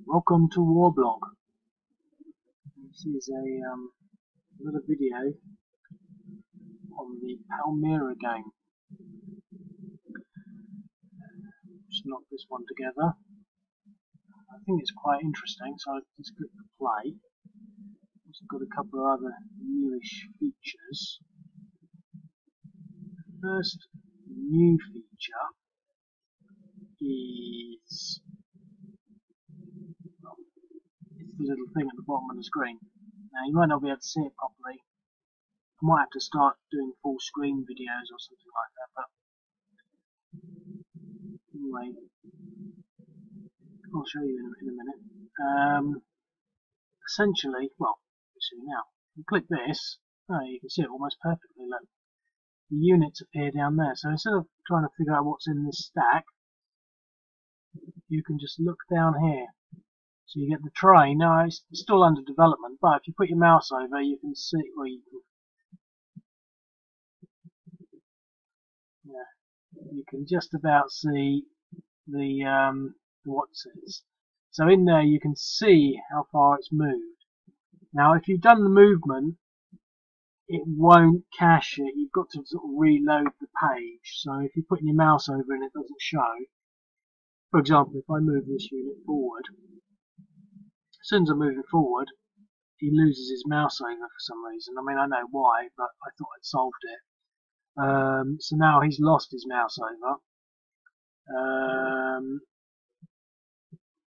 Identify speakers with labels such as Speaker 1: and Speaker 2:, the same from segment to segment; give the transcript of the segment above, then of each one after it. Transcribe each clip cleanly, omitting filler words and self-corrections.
Speaker 1: Welcome to Warblog. This is another video on the Palmyra game. Just knock this one together. I think it's quite interesting, so I'll just click the play. Also got a couple of other newish features. The first new feature is it's the little thing at the bottom of the screen. Now you might not be able to see it properly. I might have to start doing full screen videos or something like that, but anyway, I'll show you in a minute. Essentially, well, you see now. You click this, you can see it almost perfectly. Look, the units appear down there. So instead of trying to figure out what's in this stack, you can just look down here. So you get the train. Now it's still under development, but if you put your mouse over, you can see, or you can just about see the what it is. So in there you can see how far it's moved. Now if you've done the movement, it won't cache it. You've got to sort of reload the page. So if you're putting your mouse over and it doesn't show, for example, if I move this unit forward, as soon as I move it forward, he loses his mouse over for some reason. I mean, I know why, but I thought I'd solved it. So now he's lost his mouse over.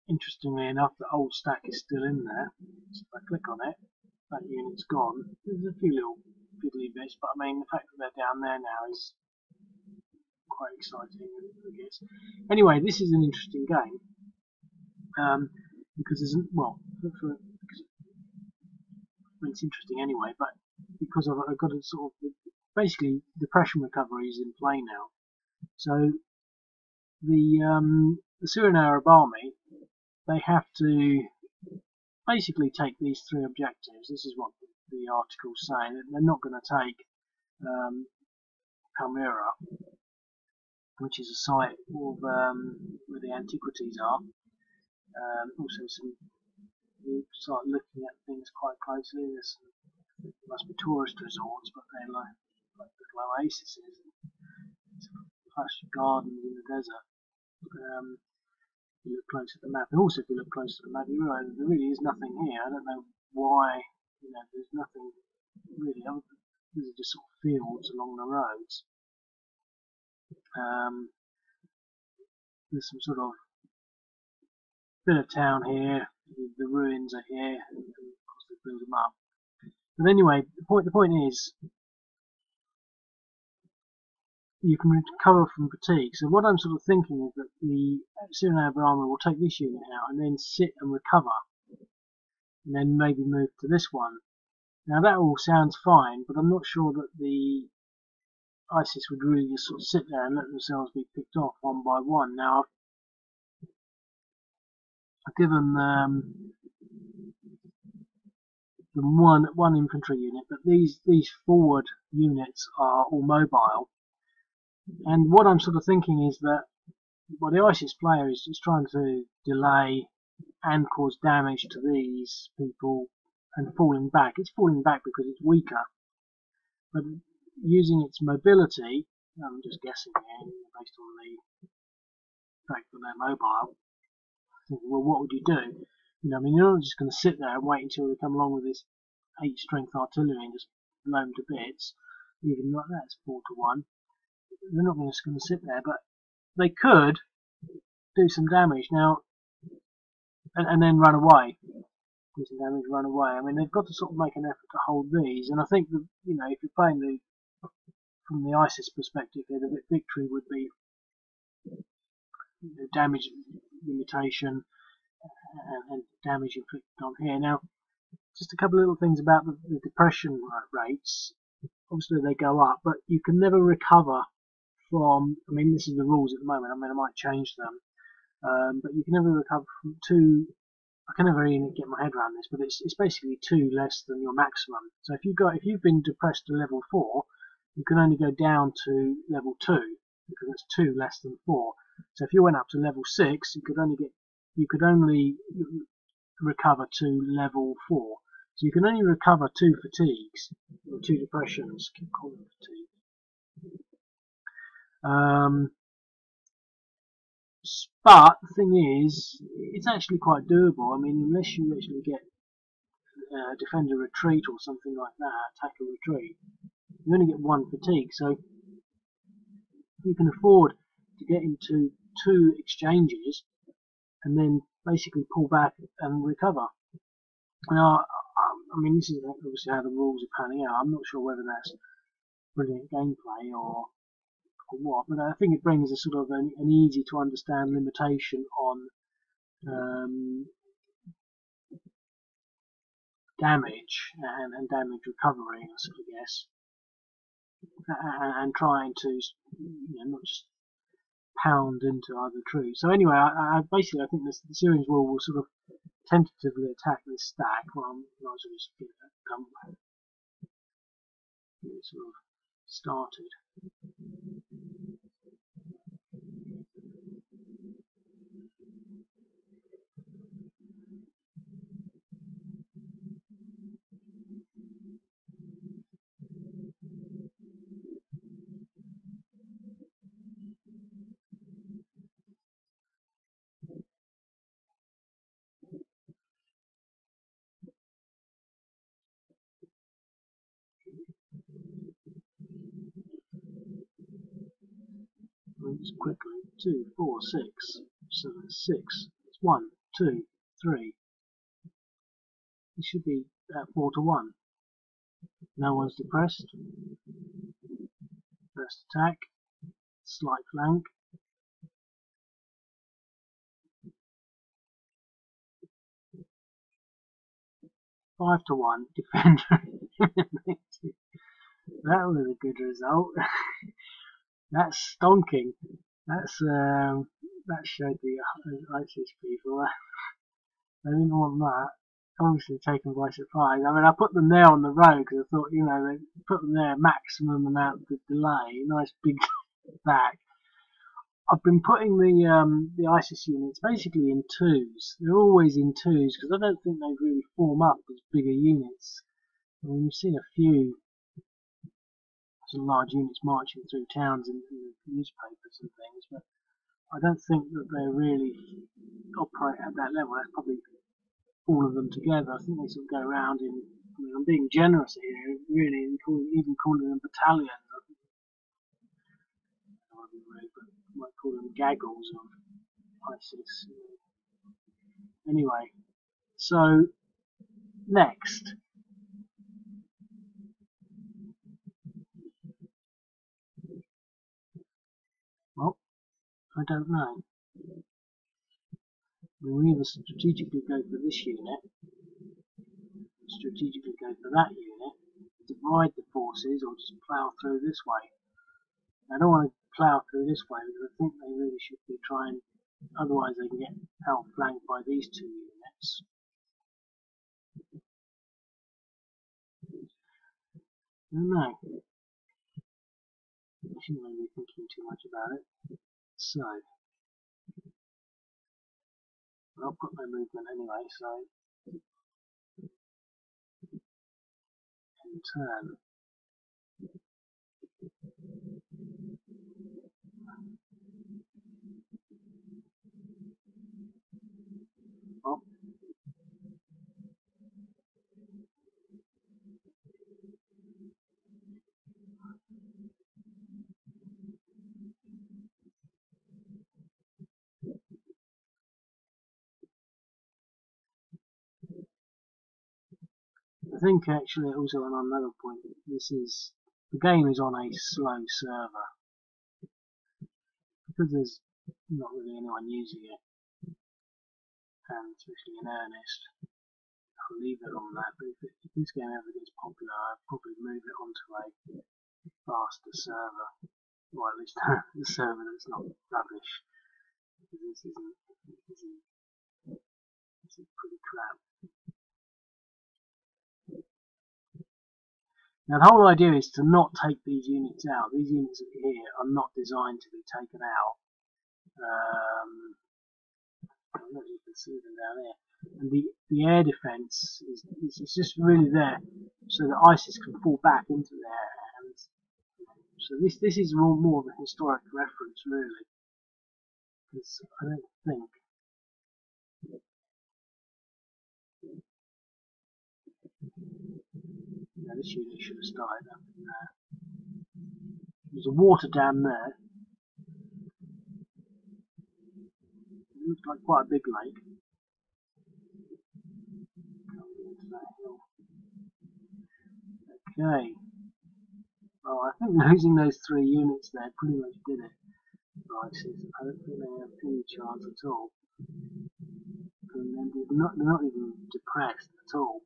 Speaker 1: Interestingly enough, the old stack is still in there. So if I click on it, that unit's gone. There's a few little fiddly bits, but I mean, the fact that they're down there now is quite exciting, I guess. Anyway, this is an interesting game because there's it's interesting anyway, but because I've got a sort of basically depression recovery is in play now. So the Syrian Arab Army, they have to basically take these three objectives. This is what the articles say. They're not going to take Palmyra, which is a site of where the antiquities are. Also, you start looking at things quite closely. There must be tourist resorts, but they're like little oases, plush gardens in the desert. If you look close at the map, and also if you look close at the map, you realise there really is nothing here. I don't know why. There's nothing really. These are just sort of fields along the roads. There's some sort of bit of town here. The ruins are here, and of course they build them up. But anyway, the point is, you can recover from fatigue. So what I'm sort of thinking is that the Syrian Arab Army will take this unit out and then sit and recover, and then maybe move to this one. Now that all sounds fine, but I'm not sure that the ISIS would really just sort of sit there and let themselves be picked off one by one. Now I've given them one infantry unit, but these forward units are all mobile. And what I'm sort of thinking is that the ISIS player is just trying to delay and cause damage to these people and falling back. It's falling back because it's weaker. But using its mobility, I'm just guessing here, based on the fact that they're mobile, thinking, well, what would you do? I mean, you're not just going to sit there and wait until they come along with this 8 strength artillery and just blow them to bits. Even like that, it's 4 to 1. They're not just going to sit there, but they could do some damage now, and then run away. Do some damage, run away. I mean, they've got to sort of make an effort to hold these, and I think that if you're playing from the ISIS perspective, the victory would be damage limitation and damage inflicted on here. Now, just a couple of little things about the depression rates. Obviously, they go up, but you can never recover from. I mean, this is the rules at the moment. I mean, I might change them, but you can never recover from 2. I can never even get my head around this, but it's basically 2 less than your maximum. So if you've been depressed to level 4, you can only go down to level 2 because it's 2 less than 4. So if you went up to level 6, you could only get you could only recover to level 4. So you can only recover 2 fatigues, or 2 depressions, keep calling it fatigue. But the thing is, it's actually quite doable. I mean, unless you actually get defender retreat or something like that, attack or retreat, you only get 1 fatigue. So you can afford to get into 2 exchanges and then basically pull back and recover. Now, I mean, this is obviously how the rules are panning out. I'm not sure whether that's brilliant gameplay or what, but I think it brings a sort of an easy to understand limitation on damage and damage recovery, I guess, and trying to not just pound into other troops. So anyway, I basically I think the series will sort of tentatively attack this stack. Well, I might as well just get that done with. Get it sort of started. Just quickly, 2, 4, 6. So that's 6. It's 1, 2, 3. It should be 4 to 1. No one's depressed. First attack, slight flank. 5 to 1, defender. That was a good result. That's stonking. That showed the ISIS people. They didn't want that. Obviously taken by surprise. I mean, I put them there on the road because I thought, they put them there maximum amount of delay. Nice big back. I've been putting the ISIS units basically in 2s. They're always in 2s because I don't think they really form up as bigger units. I mean, you've seen a few some large units marching through towns in the newspapers and things, but I don't think that they really operate at that level. That's probably all of them together. I think they sort of go around I'm being generous here, really, even calling them battalions. I think I might call them gaggles of ISIS. Anyway, so next. Well, I don't know. We either strategically go for this unit, strategically go for that unit, divide the forces, or just plough through this way. I don't want to plough through this way because I think they really should be trying, otherwise they can get outflanked by these 2 units. I don't know. I shouldn't really be thinking too much about it. So, well, I've got no movement anyway, so in turn. Well, I think actually also on another point, the game is on a slow server because there's not really anyone using it, and especially in earnest. I'll leave it on that, but if this game ever gets popular, I'll probably move it onto a faster server, or at least the server that's not rubbish, because this is pretty crap. Now the whole idea is to not take these units out. These units here are not designed to be taken out. I don't know if you can see them down here. And the air defence is just really there so that ISIS can fall back into there. And so this is more of a historic reference, really, because I don't think this unit should have started up in there. There's a water dam there. It looks like quite a big lake. Coming into that hill. Okay. Well, I think losing those 3 units there pretty much did it. ISIS. I don't think they have any chance at all. And they're not even depressed at all.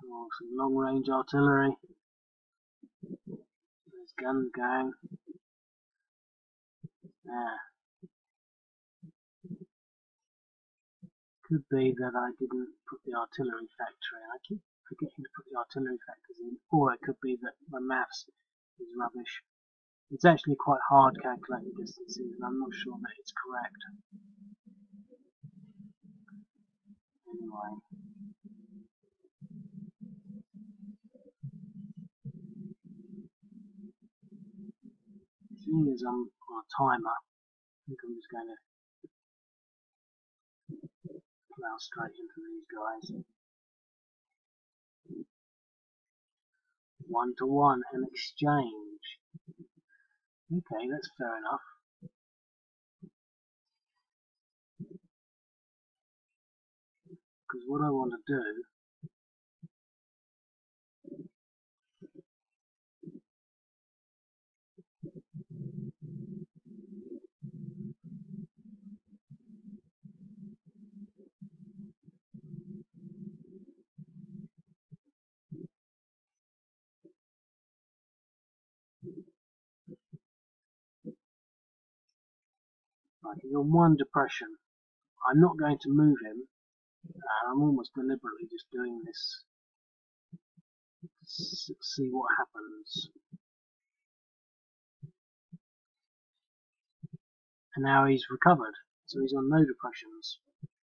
Speaker 1: Oh, some long-range artillery. There's guns going. Could be that I didn't put the artillery factor in. I keep forgetting to put the artillery factors in. Or it could be that my maths is rubbish. It's actually quite hard calculating distances, and I'm not sure that it's correct. Anyway. Seeing as I'm on a timer, I think I'm just going to plow straight into these guys. 1-to-1 and exchange. Okay, that's fair enough. Because what I want to do he's on 1 depression. I'm not going to move him. I'm almost deliberately just doing this to see what happens. And now he's recovered, so he's on no depressions.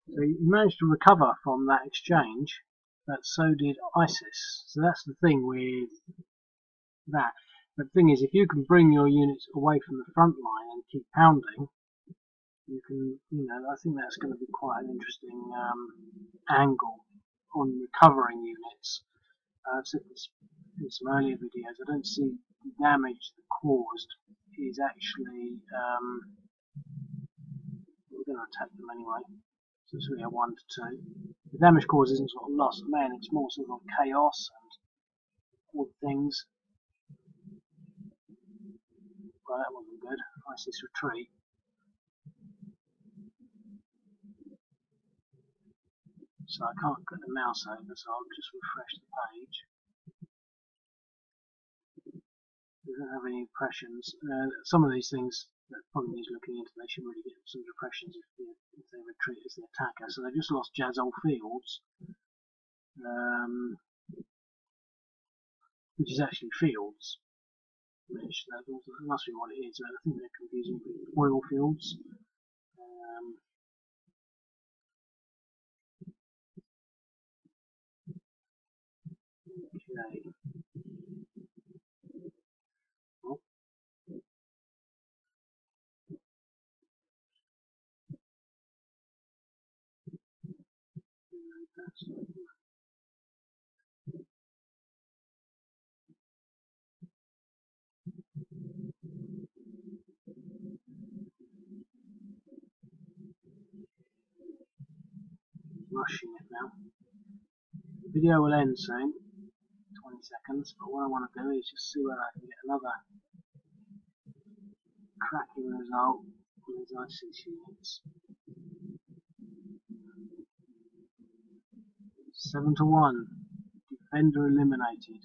Speaker 1: So he managed to recover from that exchange, but so did ISIS. So that's the thing with that. But the thing is, if you can bring your units away from the front line and keep pounding, you can, I think that's going to be quite an interesting angle on recovering units. I've said this in some earlier videos, I don't see the damage caused is actually, we're going to attack them anyway, so it's really a 1-to-2. The damage caused isn't sort of loss of men, it's more sort of chaos and all the things. Well, that wasn't good. ISIS retreat. So I can't get the mouse over, so I'll just refresh the page. We don't have any impressions. Some of these things that probably needs looking into, they should really get some depressions if they retreat as the attacker. So they've just lost Jazol Fields, which is actually fields. Which that must be what it is. I think they're confusing with oil fields. Okay. Oh. Rushing it now. The video will end soon, 20 seconds, but what I want to do is just see whether I can get another cracking result on these ISIS units. 7-to-1, defender eliminated.